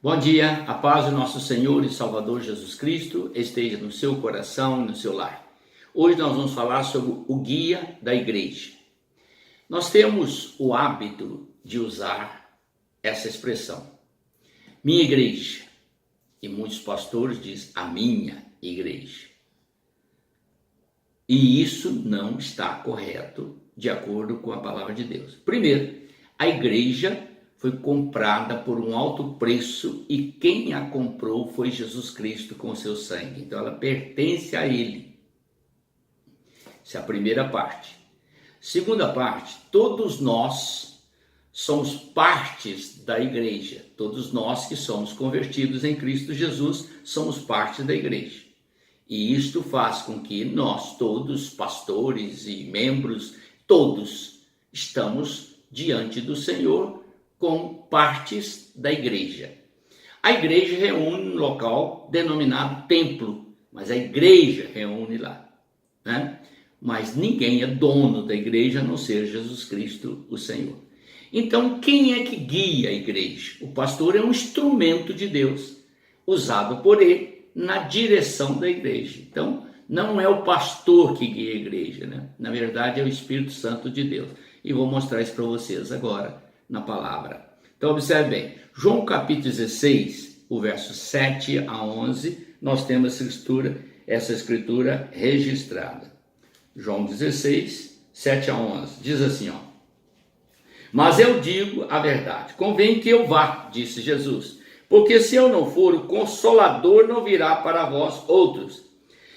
Bom dia, a paz do nosso Senhor e Salvador Jesus Cristo esteja no seu coração e no seu lar. Hoje nós vamos falar sobre o guia da igreja. Nós temos o hábito de usar essa expressão, minha igreja, e muitos pastores dizem a minha igreja. E isso não está correto de acordo com a palavra de Deus. Primeiro, a igreja foi comprada por um alto preço e quem a comprou foi Jesus Cristo com o seu sangue. Então ela pertence a Ele. Essa é a primeira parte. Segunda parte, todos nós somos partes da igreja. Todos nós que somos convertidos em Cristo Jesus somos parte da igreja. E isto faz com que nós todos, pastores e membros, todos estamos diante do Senhor como partes da igreja. A igreja reúne um local denominado templo, mas a igreja reúne lá, né? Mas ninguém é dono da igreja a não ser Jesus Cristo, o Senhor. Então, quem é que guia a igreja? O pastor é um instrumento de Deus, usado por ele na direção da igreja. Então, não é o pastor que guia a igreja, né? Na verdade, é o Espírito Santo de Deus. E vou mostrar isso para vocês agora na palavra. Então, observe bem. João capítulo 16, o verso 7 a 11, nós temos essa escritura registrada. João 16, 7 a 11, diz assim, ó. Mas eu digo a verdade, convém que eu vá, disse Jesus, porque se eu não for, o Consolador não virá para vós outros.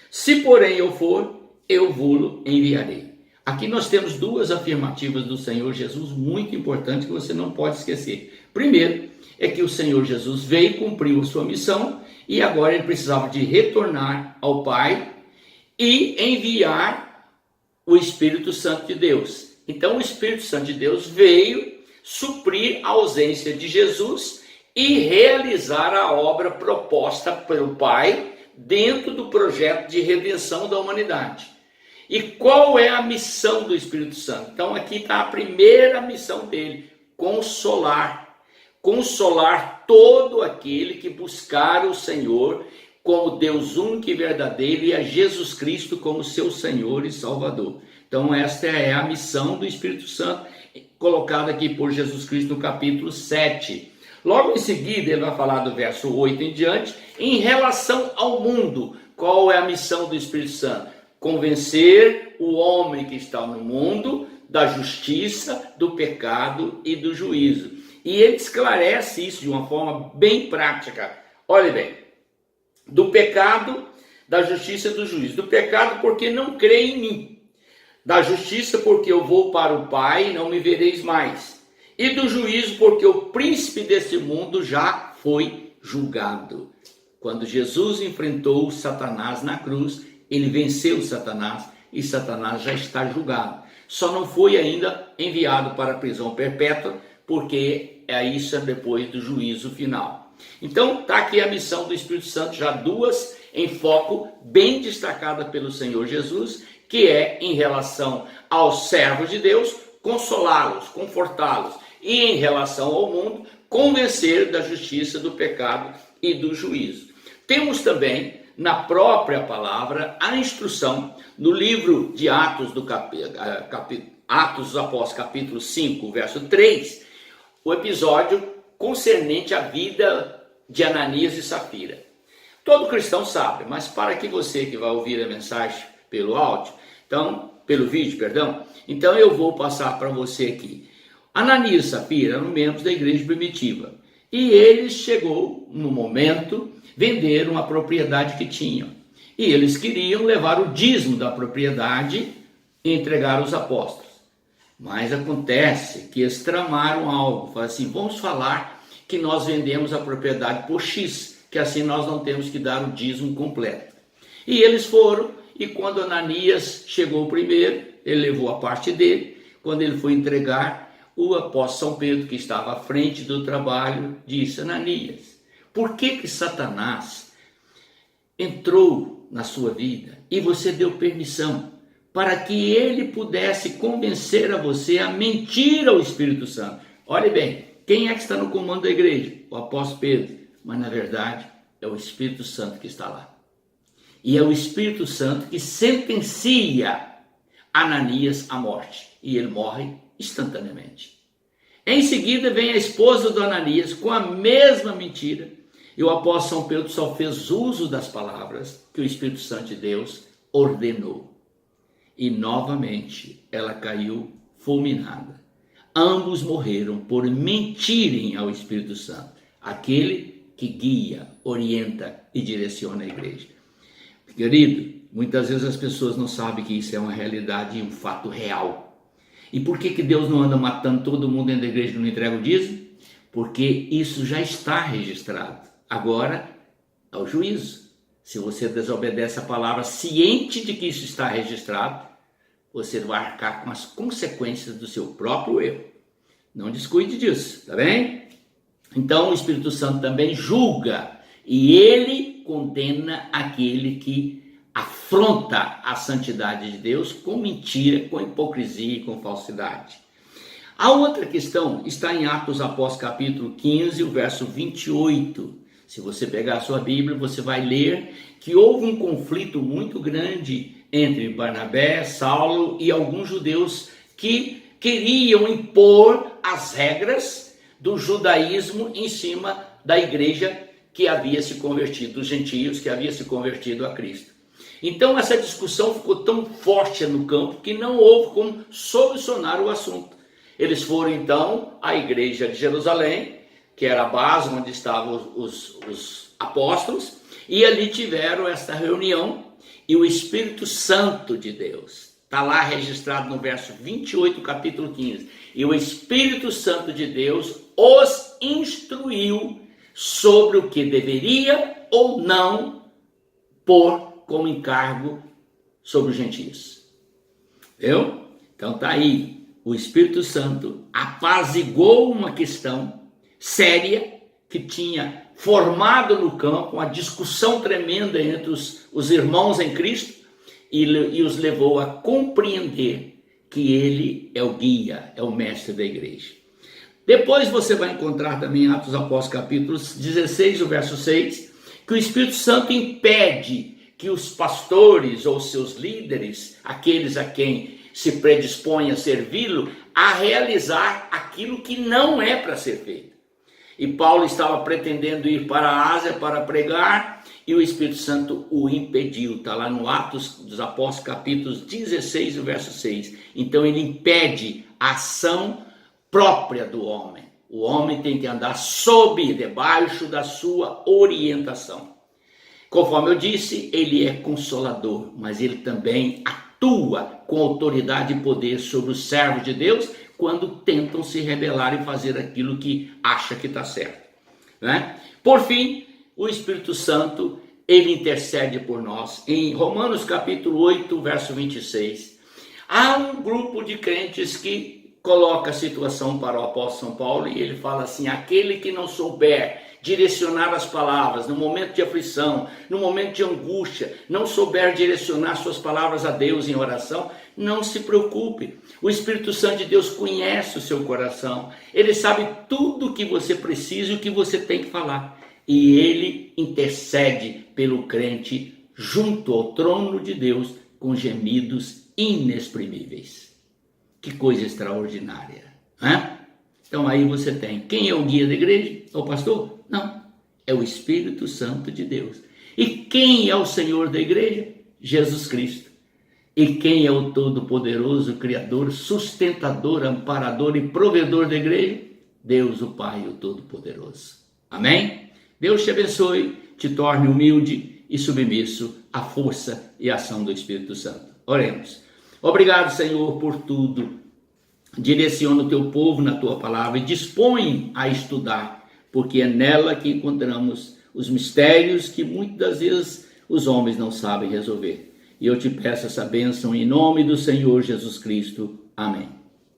Se porém eu for, eu vou-lo enviarei. Aqui nós temos duas afirmativas do Senhor Jesus muito importantes que você não pode esquecer. Primeiro, é que o Senhor Jesus veio, cumpriu a sua missão e agora ele precisava de retornar ao Pai e enviar o Espírito Santo de Deus. Então o Espírito Santo de Deus veio suprir a ausência de Jesus e realizar a obra proposta pelo Pai dentro do projeto de redenção da humanidade. E qual é a missão do Espírito Santo? Então aqui está a primeira missão dele, consolar todo aquele que buscar o Senhor como Deus único e verdadeiro e a Jesus Cristo como seu Senhor e Salvador. Então esta é a missão do Espírito Santo, colocada aqui por Jesus Cristo no capítulo 7. Logo em seguida ele vai falar do verso 8 em diante, em relação ao mundo. Qual é a missão do Espírito Santo? Convencer o homem que está no mundo da justiça, do pecado e do juízo. E ele esclarece isso de uma forma bem prática. Olha bem, do pecado, da justiça e do juízo. Do pecado porque não crê em mim. Da justiça porque eu vou para o Pai e não me vereis mais. E do juízo porque o príncipe desse mundo já foi julgado. Quando Jesus enfrentou Satanás na cruz, ele venceu Satanás e Satanás já está julgado. Só não foi ainda enviado para a prisão perpétua, porque isso é depois do juízo final. Então está aqui a missão do Espírito Santo, já duas em foco, bem destacada pelo Senhor Jesus, que é em relação aos servos de Deus, consolá-los, confortá-los, e em relação ao mundo, convencer da justiça, do pecado e do juízo. Temos também na própria palavra a instrução no livro de Atos dos Apóstolos, capítulo 5, verso 3, o episódio concernente à vida de Ananias e Safira. Todo cristão sabe, mas para que você que vai ouvir a mensagem pelo vídeo, então eu vou passar para você aqui. Ananias e Safira eram membros da igreja primitiva e eles chegou no momento venderam uma propriedade que tinham. E eles queriam levar o dízimo da propriedade e entregar aos apóstolos. Mas acontece que eles tramaram algo. Falaram assim, vamos falar que nós vendemos a propriedade por X, que assim nós não temos que dar o dízimo completo. E eles foram, e quando Ananias chegou primeiro, ele levou a parte dele. Quando ele foi entregar, o apóstolo São Pedro, que estava à frente do trabalho, disse, Ananias, por que Satanás entrou na sua vida e você deu permissão para que ele pudesse convencer a você a mentir ao Espírito Santo? Olhe bem, quem é que está no comando da igreja? O apóstolo Pedro. mas na verdade é o Espírito Santo que está lá. E é o Espírito Santo que sentencia Ananias à morte, e ele morre instantaneamente. Em seguida vem a esposa do Ananias com a mesma mentira, e o apóstolo São Pedro só fez uso das palavras que o Espírito Santo de Deus ordenou. E novamente ela caiu fulminada. Ambos morreram por mentirem ao Espírito Santo, aquele que guia, orienta e direciona a igreja. Querido, muitas vezes as pessoas não sabem que isso é uma realidade e um fato real. E por que Deus não anda matando todo mundo dentro da igreja e não entrega o dízimo? Porque isso já está registrado. Agora é o juízo. Se você desobedece a palavra, ciente de que isso está registrado, você vai arcar com as consequências do seu próprio erro. Não descuide disso, tá bem? Então o Espírito Santo também julga e ele condena aquele que afronta a santidade de Deus com mentira, com hipocrisia e com falsidade. A outra questão está em Atos Apóstolos capítulo 15, o verso 28. Se você pegar a sua Bíblia, você vai ler que houve um conflito muito grande entre Barnabé, Saulo e alguns judeus que queriam impor as regras do judaísmo em cima da igreja que havia se convertido, dos gentios que havia se convertido a Cristo. Então essa discussão ficou tão forte no campo que não houve como solucionar o assunto. Eles foram então à igreja de Jerusalém, que era a base onde estavam os apóstolos, e ali tiveram esta reunião, e o Espírito Santo de Deus, está lá registrado no verso 28, capítulo 15, e o Espírito Santo de Deus os instruiu sobre o que deveria ou não pôr como encargo sobre os gentios. Viu? Então está aí, o Espírito Santo apaziguou uma questão séria que tinha formado no campo uma discussão tremenda entre os irmãos em Cristo e os levou a compreender que ele é o guia, é o mestre da igreja. Depois você vai encontrar também em Atos dos Apóstolos capítulo 16, o verso 6, que o Espírito Santo impede que os pastores ou seus líderes, aqueles a quem se predispõe a servi-lo, a realizar aquilo que não é para ser feito. E Paulo estava pretendendo ir para a Ásia para pregar, e o Espírito Santo o impediu. Está lá no Atos dos Apóstolos, capítulo 16, o verso 6. Então ele impede a ação própria do homem. O homem tem que andar debaixo da sua orientação. Conforme eu disse, ele é consolador, mas ele também atua com autoridade e poder sobre os servos de Deus, quando tentam se rebelar e fazer aquilo que acha que está certo, né? Por fim, o Espírito Santo, ele intercede por nós. Em Romanos capítulo 8, verso 26, há um grupo de crentes que coloca a situação para o apóstolo São Paulo e ele fala assim: aquele que não souber direcionar as palavras no momento de aflição, no momento de angústia, não souber direcionar suas palavras a Deus em oração, não se preocupe. O Espírito Santo de Deus conhece o seu coração. Ele sabe tudo o que você precisa e o que você tem que falar. E ele intercede pelo crente junto ao trono de Deus com gemidos inexprimíveis. Que coisa extraordinária, né? Então aí você tem, quem é o guia da igreja? É o pastor? Não, é o Espírito Santo de Deus. E quem é o Senhor da igreja? Jesus Cristo. E quem é o Todo-Poderoso, Criador, sustentador, amparador e provedor da igreja? Deus o Pai, o Todo-Poderoso. Amém? Deus te abençoe, te torne humilde e submisso à força e ação do Espírito Santo. Oremos. Obrigado, Senhor, por tudo. Direciona o teu povo na tua palavra e dispõe a estudar, porque é nela que encontramos os mistérios que muitas vezes os homens não sabem resolver. E eu te peço essa bênção em nome do Senhor Jesus Cristo. Amém.